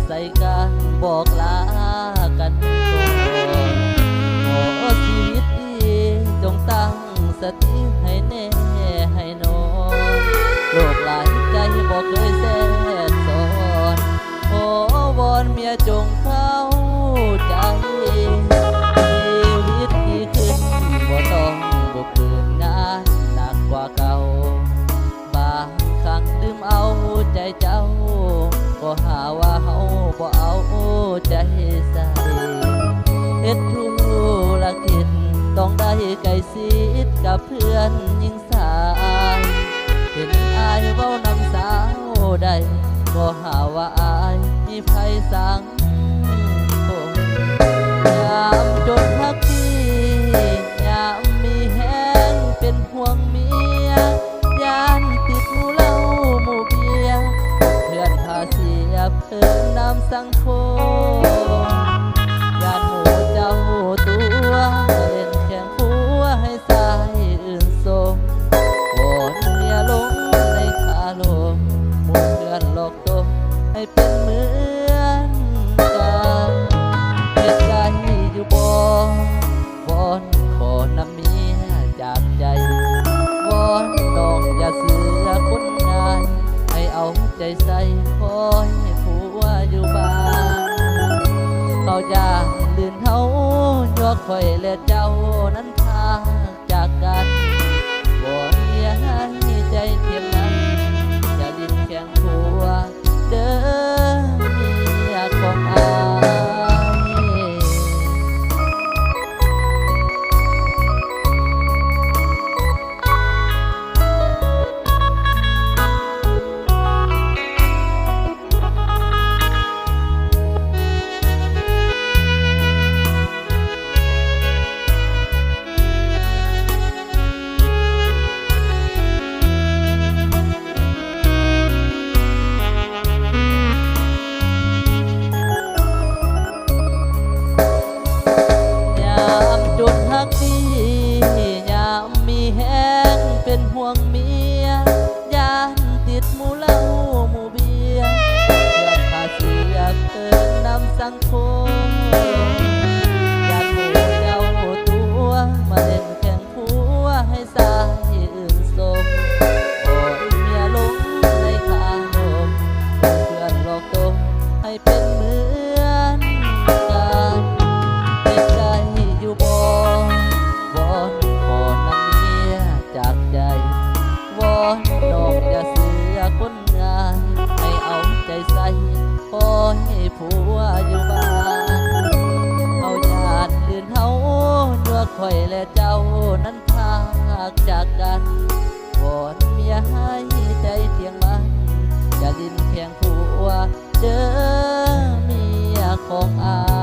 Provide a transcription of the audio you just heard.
ใส่กันบอกลากันก่อนขอชีวิตดีจงตั้งสติให้แน่ให้นอนโลกหลายใจบอกเคยแทรกซ้อนขอวอนเมียจงเข้าใจชีวิตดีขึ้นบ่ต้องบุกเบิกงานหนักกว่าเก่าบางครั้งลืมเอาใจเจ้าก็หาว่าเฮาบ่เอาใจใส่เฮ็ดธุรกิจต้องได้ใกล้ชิดกับเพื่อนยิ่งสายเห็นอายเว้านำสาวได้ก็หาว่าอายมีภัยสังคมยามจนพักดียามมีแห้งเป็นห่วงเมียยานติดหมู่เหล้าหมู่เบียร์เพื่อนพาเสียเพิ่มน้ำสังคมยานหมู่เจ้าตัวเล่นแข่งผัวให้สายอื่นสมวอนเมียลงในคาลมหมู่เพื่อนหลอกตมให้เป็นเหมือนกันเหตุใจอยู่บ่วอนขอนำเมียจากใจวอนน้องอย่าเสือคนง่ายให้เอาใจใส่คอยผัวอยู่บ้านเขาอยากลื่นเฮายกคอยและเจ้านั้นพาจากกันวอนเมียให้ใจเทียมนั้นอย่าลิ้นแข็งผัวเด้อเมียของอายจุดหักดียามมีแห้งเป็นห่วงเมียยานติดหมู่เหล้าหมู่เบียร์เพื่อนพาเสียเพิ่มน้ำสังคมยานหมู่เจ้าตัวมาเล่นแข่งผัวให้สายอื่นสมโอ้ยเมียลงในคาลมเพื่อนหลอกตมให้เป็นเหมือนกันเจ็บใจอยู่บ่วอนขอนำเมียจากใจวอนน้องอย่าเสือคนง่ายให้เอาใจใส่คอยให้ผัวอยู่บ้านเอาญาติลื่นเฮายัวคอยและเจ้านั้นพากจากกันวอนเมียให้ใจเที่ยงมันอย่าลิ้นแข็งผัวเด้อเมียของอาย